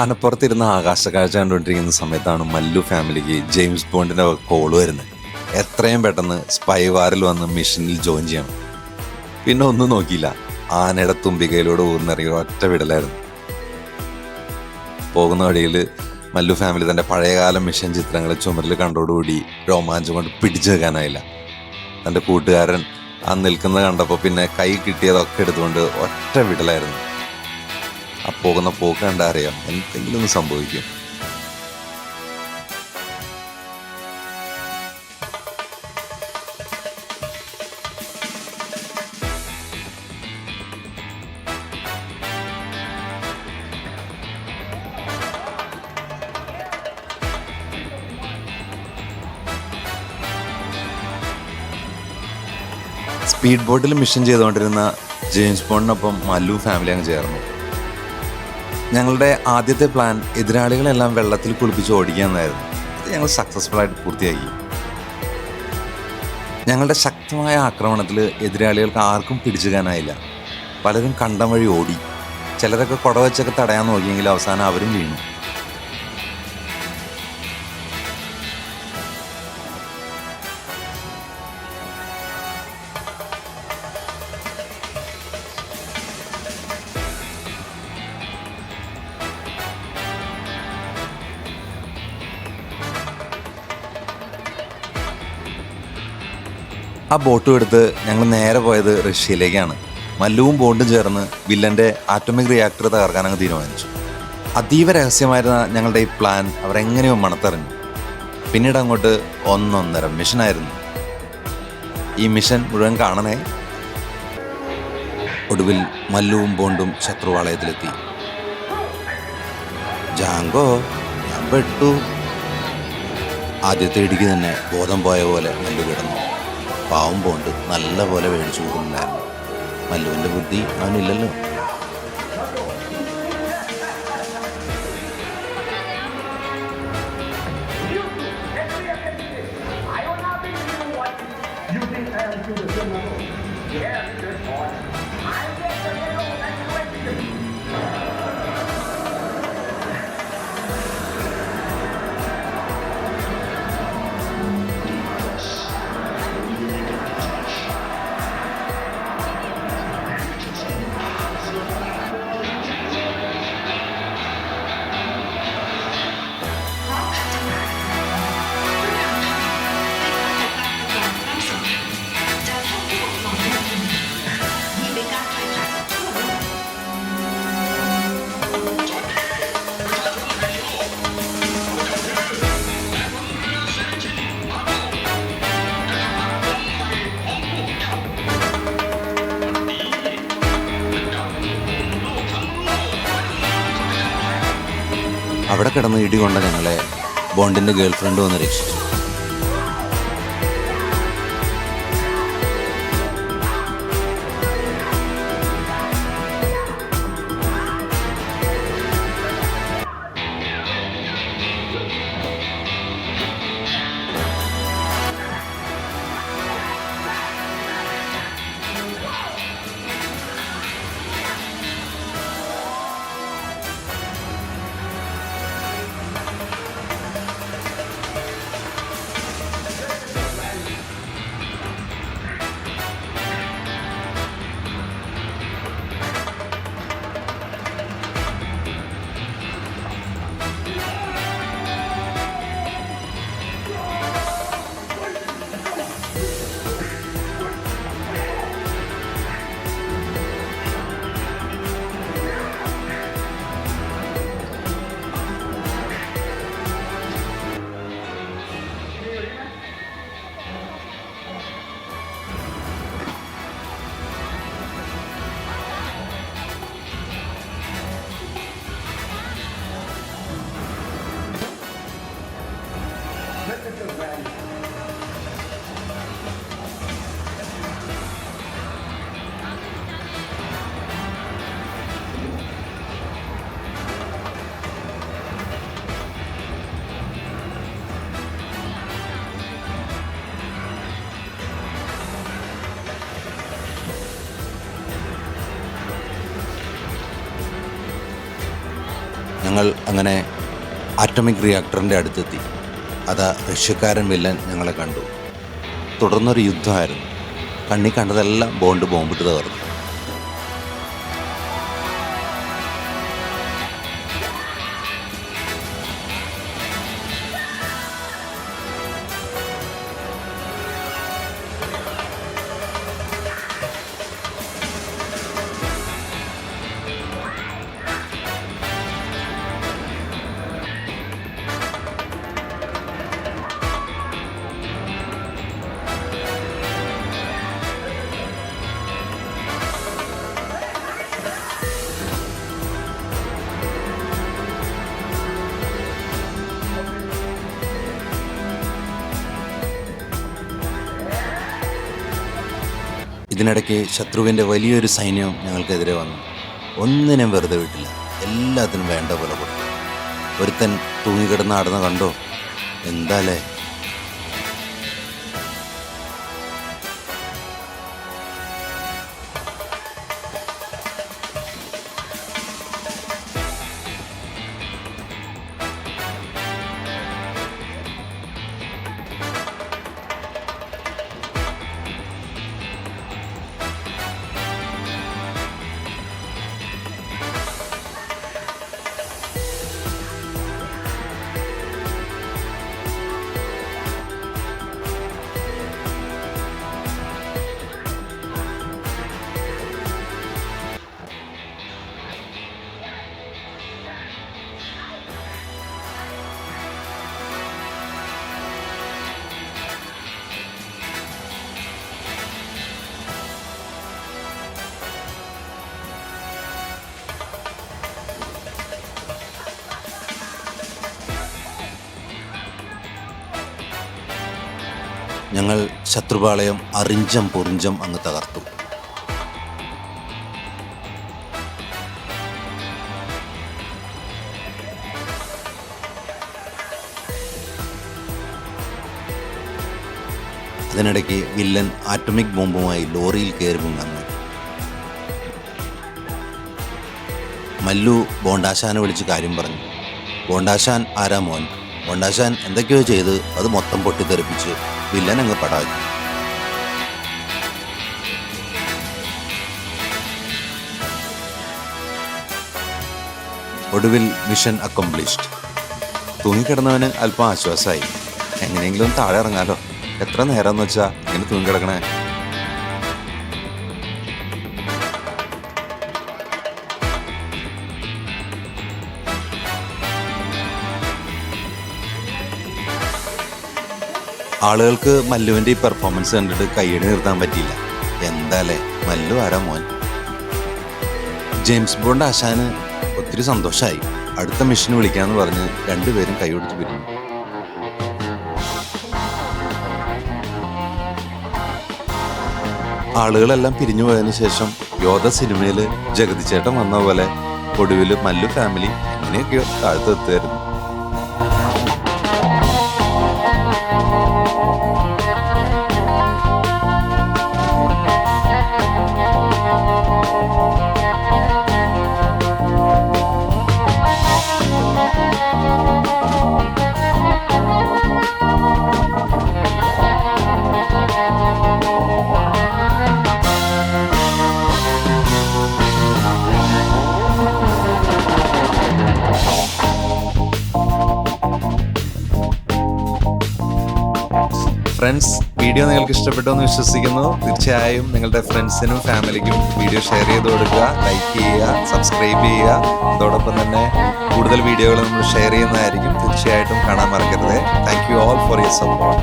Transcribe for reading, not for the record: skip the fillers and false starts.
ആനപ്പുറത്തിരുന്ന് ആകാശക്കാഴ്ച കണ്ടുകൊണ്ടിരിക്കുന്ന സമയത്താണ് മല്ലു ഫാമിലിക്ക് ജെയിംസ് ബോണ്ടിൻ്റെ കോള് വരുന്നത്. എത്രയും പെട്ടെന്ന് സ്പൈ വാറിൽ വന്ന് മിഷനിൽ ജോയിൻ ചെയ്യണം. പിന്നെ ഒന്നും നോക്കിയില്ല, ആനയുടെ തുമ്പികയിലൂടെ ഊർന്നിറങ്ങിയ ഒറ്റ വിടലായിരുന്നു. പോകുന്ന വഴിയിൽ മല്ലു ഫാമിലി തൻ്റെ പഴയകാല മിഷൻ ചിത്രങ്ങൾ ചുമരിൽ കണ്ടോടുകൂടി രോമാഞ്ചം കൊണ്ട് പിടിച്ചു വെക്കാനായില്ല. തൻ്റെ കൂട്ടുകാരൻ ആ നിൽക്കുന്നത് കണ്ടപ്പോൾ പിന്നെ കൈ കിട്ടിയതൊക്കെ എടുത്തുകൊണ്ട് ഒറ്റ വിടലായിരുന്നു. ആ പോകുന്ന പോക്ക് കണ്ടാ അറിയാം എന്തെങ്കിലും ഒന്ന് സംഭവിക്കും. സ്പീഡ് ബോട്ടിൽ മിഷൻ ചെയ്തുകൊണ്ടിരുന്ന ജെയിംസ് ബോണ്ടിനൊപ്പം മല്ലു ഫാമിലി അങ്ങ് ചേർന്നു. ഞങ്ങളുടെ ആദ്യത്തെ പ്ലാൻ എതിരാളികളെല്ലാം വെള്ളത്തിൽ കുളിപ്പിച്ച് ഓടിക്കാമെന്നായിരുന്നു. അത് ഞങ്ങൾ സക്സസ്ഫുൾ ആയിട്ട് പൂർത്തിയാക്കി. ഞങ്ങളുടെ ശക്തമായ ആക്രമണത്തിൽ എതിരാളികൾക്ക് ആർക്കും പിടിച്ചുകാനായില്ല. പലരും കണ്ടം വഴി ഓടി. ചിലരൊക്കെ കുടവച്ചൊക്കെ തടയാൻ നോക്കിയെങ്കിലും അവസാനം അവരും വീണു. ആ ബോട്ടും എടുത്ത് ഞങ്ങൾ നേരെ പോയത് റഷ്യയിലേക്കാണ്. മല്ലുവും ബോണ്ടും ചേർന്ന് വില്ലൻ്റെ ആറ്റോമിക് റിയാക്ടർ തകർക്കാനങ്ങ് തീരുമാനിച്ചു. അതീവ രഹസ്യമായിരുന്ന ഞങ്ങളുടെ ഈ പ്ലാൻ അവരെങ്ങനെയോ മണത്തറിഞ്ഞു. പിന്നീട് അങ്ങോട്ട് ഒന്നൊന്നര മിഷനായിരുന്നു. ഈ മിഷൻ മുഴുവൻ കാണണേ. ഒടുവിൽ മല്ലുവും ബോണ്ടും ശത്രുവാളയത്തിലെത്തി. ജാങ്കോ, ഞാൻ പെട്ടു. ആദ്യത്തെ ഇടിക്ക് തന്നെ ബോധം പോയ പോലെ മല്ലു കിടന്നു. പാവം ബോണ്ട് നല്ല പോലെ മേടിച്ചു കൊടുക്കുന്നുണ്ടായിരുന്നു. മല്ലുവിൻ്റെ ബുദ്ധി അവനില്ലല്ലോ. അവിടെ കിടന്ന് ഇടികൊണ്ട ഞങ്ങളെ ബോണ്ടിൻ്റെ ഗേൾ ഫ്രണ്ട് വന്ന് രക്ഷിച്ചു. ഞങ്ങൾ അങ്ങനെ ആറ്റോമിക് റിയാക്ടറിൻ്റെ അടുത്തെത്തി. അതാ റഷ്യക്കാരൻ വില്ലൻ ഞങ്ങളെ കണ്ടു. തുടർന്നൊരു യുദ്ധമായിരുന്നു. കണ്ണി കണ്ടതെല്ലാം ബോംബിട്ട് തകർന്നു. ഇതിനിടയ്ക്ക് ശത്രുവിൻ്റെ വലിയൊരു സൈന്യം ഞങ്ങൾക്കെതിരെ വന്നു. ഒന്നിനും വെറുതെ വിട്ടില്ല. എല്ലാത്തിനും വേണ്ട പോലെ കൊടുത്തു. ഒരുത്തൻ തൂങ്ങിക്കിടന്ന് ആടുന്ന കണ്ടോ? എന്താലേ! ഞങ്ങൾ ശത്രുപാളയം അറിഞ്ചം പൊറിഞ്ചം അങ്ങ് തകർത്തു. അതിനിടയ്ക്ക് വില്ലൻ ആറ്റോമിക് ബോംബുമായി ലോറിയിൽ കയറി മുങ്ങാൻ. മല്ലു ബോണ്ടാശാനെ വിളിച്ച് കാര്യം പറഞ്ഞു. ബോണ്ടാശാൻ ആരാ മോൻ? ബോണ്ടാശാൻ എന്തൊക്കെയോ ചെയ്ത് അത് മൊത്തം പൊട്ടിത്തെറിപ്പിച്ച് വില്ലൻ അങ്ങ് പടാക്കി. ഒടുവിൽ മിഷൻ അക്കംപ്ലിഷ്ഡ്. തൂങ്ങിക്കിടന്നവന് അല്പം ആശ്വാസമായി. എങ്ങനെയെങ്കിലും താഴെ ഇറങ്ങാലോ. എത്ര നേരം എന്ന് വെച്ചാ ഇങ്ങനെ തൂങ്ങിക്കിടക്കണേ. ആളുകൾക്ക് മല്ലുവിൻ്റെ ഈ പെർഫോമൻസ് കണ്ടിട്ട് കൈയ്യടി നിർത്താൻ പറ്റിയില്ല. എന്താലേ, മല്ലു ആരാ മോൻ. ജെയിംസ് ബോണ്ട് ആശാന് ഒത്തിരി സന്തോഷമായി. അടുത്ത മിഷന് വിളിക്കാന്ന് പറഞ്ഞ് രണ്ടുപേരും കൈയൊടിച്ച് പിരിഞ്ഞു. ആളുകളെല്ലാം പിരിഞ്ഞു പോയതിനു ശേഷം യോധ സിനിമയിൽ ജഗതി ചേട്ടൻ വന്ന പോലെ ഒടുവിൽ മല്ലു ഫാമിലി എങ്ങനെയൊക്കെയോ താഴ്ത്തെത്തുമായിരുന്നു. ഫ്രണ്ട്സ്, വീഡിയോ നിങ്ങൾക്ക് ഇഷ്ടപ്പെട്ടു എന്ന് വിശ്വസിക്കുന്നു. തീർച്ചയായും നിങ്ങളുടെ ഫ്രണ്ട്സിനും ഫാമിലിക്കും വീഡിയോ ഷെയർ ചെയ്ത് കൊടുക്കുക, ലൈക്ക് ചെയ്യുക, സബ്സ്ക്രൈബ് ചെയ്യുക. അതോടൊപ്പം തന്നെ കൂടുതൽ വീഡിയോകൾ നമ്മൾ ഷെയർ ചെയ്യുന്നതായിരിക്കും. തീർച്ചയായിട്ടും കാണാൻ മറക്കരുത്. Thank you all for your support.